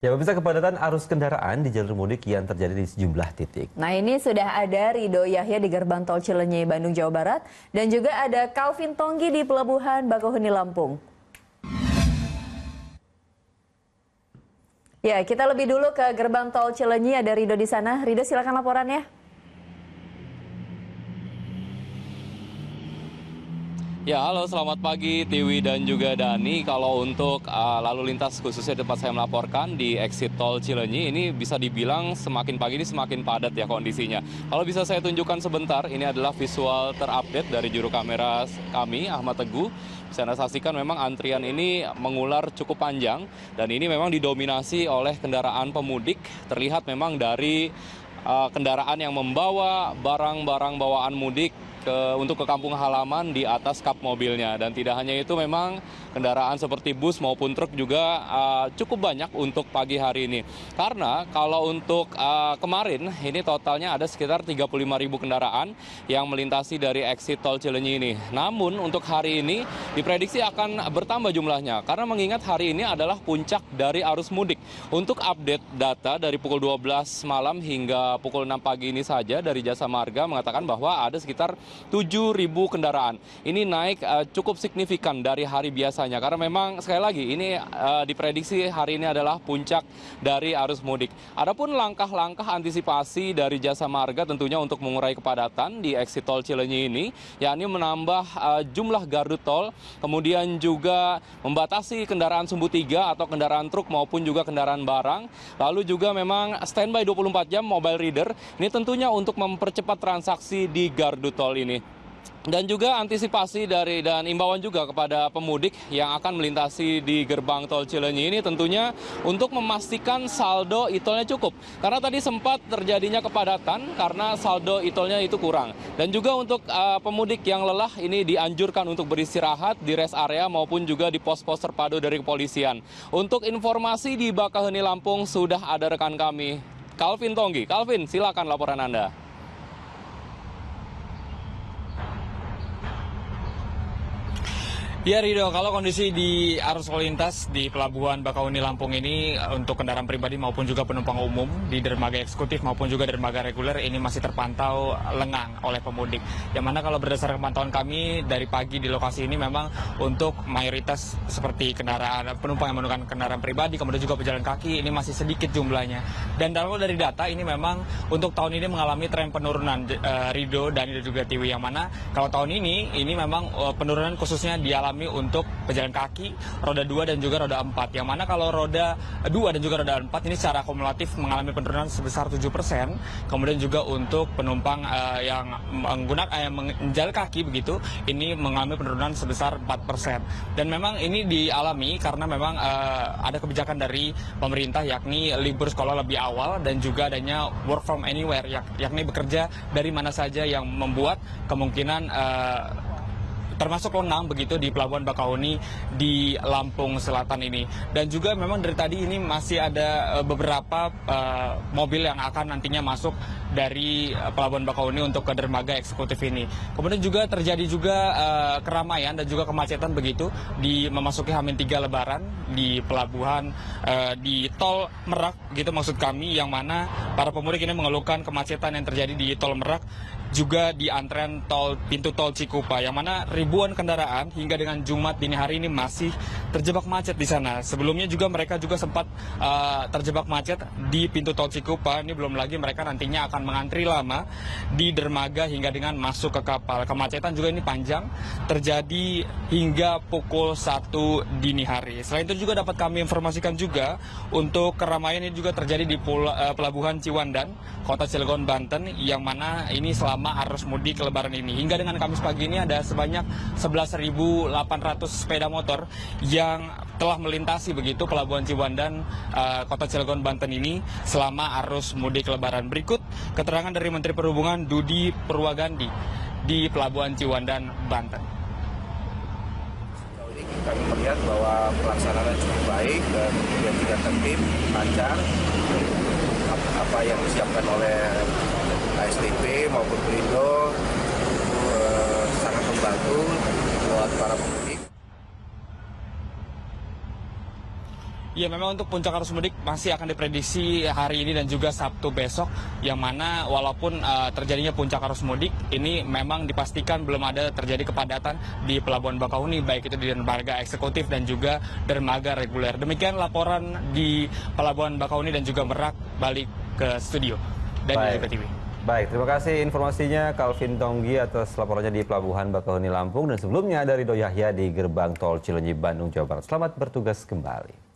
Ya, pemirsa, kepadatan arus kendaraan di jalur mudik yang terjadi di sejumlah titik. Nah, ini sudah ada Rido Yahya di gerbang tol Cilenyi, Bandung, Jawa Barat. Dan juga ada Calvin Tonggi di Pelabuhan Bakauheni, Lampung. Ya, kita lebih dulu ke gerbang tol Cilenyi, ada Rido di sana. Rido, silakan laporannya. Ya, halo, selamat pagi Tiwi dan juga Dani. Kalau untuk lalu lintas khususnya tempat saya melaporkan di exit tol Cilenyi, ini bisa dibilang semakin pagi ini semakin padat ya kondisinya. Kalau bisa saya tunjukkan sebentar, ini adalah visual terupdate dari juru kamera kami, Ahmad Teguh. Bisa Anda saksikan memang antrian ini mengular cukup panjang dan ini memang didominasi oleh kendaraan pemudik. Terlihat memang dari kendaraan yang membawa barang-barang bawaan mudik untuk ke kampung halaman di atas kap mobilnya. Dan tidak hanya itu, memang kendaraan seperti bus maupun truk juga cukup banyak untuk pagi hari ini. Karena kalau untuk kemarin ini totalnya ada sekitar 35.000 kendaraan yang melintasi dari exit tol Cilenyi ini. Namun untuk hari ini diprediksi akan bertambah jumlahnya karena mengingat hari ini adalah puncak dari arus mudik. Untuk update data dari pukul 12 malam hingga pukul 6 pagi ini saja dari Jasa Marga mengatakan bahwa ada sekitar 7.000 kendaraan. Ini naik cukup signifikan dari hari biasanya karena memang sekali lagi ini diprediksi hari ini adalah puncak dari arus mudik. Adapun langkah-langkah antisipasi dari Jasa Marga tentunya untuk mengurai kepadatan di exit tol Cilenyi ini, yakni menambah jumlah gardu tol, kemudian juga membatasi kendaraan sumbu 3 atau kendaraan truk maupun juga kendaraan barang. Lalu juga memang standby 24 jam mobile reader. Ini tentunya untuk mempercepat transaksi di gardu tol ini. Dan juga antisipasi dan imbauan juga kepada pemudik yang akan melintasi di gerbang tol Cilenyi ini tentunya untuk memastikan saldo e-tolnya cukup. Karena tadi sempat terjadinya kepadatan karena saldo e-tolnya itu kurang. Dan juga untuk pemudik yang lelah ini dianjurkan untuk beristirahat di rest area maupun juga di pos-pos terpadu dari kepolisian. Untuk informasi di Bakauheni, Lampung sudah ada rekan kami, Calvin Tonggi. Calvin, silakan laporan Anda. Ya Rido, kalau kondisi di arus lalu lintas di Pelabuhan Bakauheni Lampung ini untuk kendaraan pribadi maupun juga penumpang umum di dermaga eksekutif maupun juga dermaga reguler ini masih terpantau lengang oleh pemudik. Yang mana kalau berdasarkan pantauan kami dari pagi di lokasi ini memang untuk mayoritas seperti kendaraan penumpang yang menggunakan kendaraan pribadi kemudian juga pejalan kaki ini masih sedikit jumlahnya. Dan kalau dari data ini memang untuk tahun ini mengalami tren penurunan Rido dan juga Tiwi, yang mana kalau tahun ini memang penurunan khususnya dialami untuk pejalan kaki, roda 2 dan juga roda 4. Yang mana kalau roda 2 dan juga roda 4 ini secara kumulatif mengalami penurunan sebesar 7%. Kemudian juga untuk penumpang yang menjalan kaki begitu, ini mengalami penurunan sebesar 4%. Dan memang ini dialami karena memang ada kebijakan dari pemerintah yakni libur sekolah lebih awal dan juga adanya work from anywhere, yakni bekerja dari mana saja, yang membuat kemungkinan termasuk lengang begitu di Pelabuhan Bakauheni di Lampung Selatan ini. Dan juga memang dari tadi ini masih ada beberapa mobil yang akan nantinya masuk dari Pelabuhan Bakauheni untuk ke dermaga eksekutif ini. Kemudian juga terjadi juga keramaian dan juga kemacetan begitu di memasuki H-3 Lebaran di pelabuhan di tol Merak gitu maksud kami, yang mana para pemudik ini mengeluhkan kemacetan yang terjadi di tol Merak juga di antrean pintu tol Cikupa, yang mana ribuan kendaraan hingga dengan Jumat dini hari ini masih terjebak macet di sana. Sebelumnya juga mereka juga sempat terjebak macet di pintu tol Cikupa. Ini belum lagi mereka nantinya akan mengantri lama di dermaga hingga dengan masuk ke kapal. Kemacetan juga ini panjang, terjadi hingga pukul 1 dini hari. Selain itu juga dapat kami informasikan juga untuk keramaian ini juga terjadi di Pelabuhan Ciwandan, Kota Cilegon, Banten, yang mana ini selama arus mudik Lebaran ini. Hingga dengan Kamis pagi ini ada sebanyak 11.800 sepeda motor yang telah melintasi begitu Pelabuhan Ciwandan, Kota Cilegon, Banten ini selama arus mudik Lebaran. Berikut keterangan dari Menteri Perhubungan Budi Purwagandi di Pelabuhan Ciwandan, Banten. Sejauh ini kami melihat bahwa pelaksanaan cukup baik dan kemudian tidak tertib, lancar. Apa yang disiapkan oleh ASDP maupun Perindo sangat membantu buat para pemudik. Ya, memang untuk puncak arus mudik masih akan diprediksi hari ini dan juga Sabtu besok, yang mana walaupun terjadinya puncak arus mudik, ini memang dipastikan belum ada terjadi kepadatan di Pelabuhan Bakauheni, baik itu di dermaga eksekutif dan juga dermaga reguler. Demikian laporan di Pelabuhan Bakauheni dan juga Merak, balik ke studio. Dan juga TV. Baik, terima kasih informasinya Calvin Tonggi atas laporannya di Pelabuhan Bakauheni Lampung, dan sebelumnya dari Rido Yahya di Gerbang Tol Cileunyi Bandung Jawa Barat. Selamat bertugas kembali.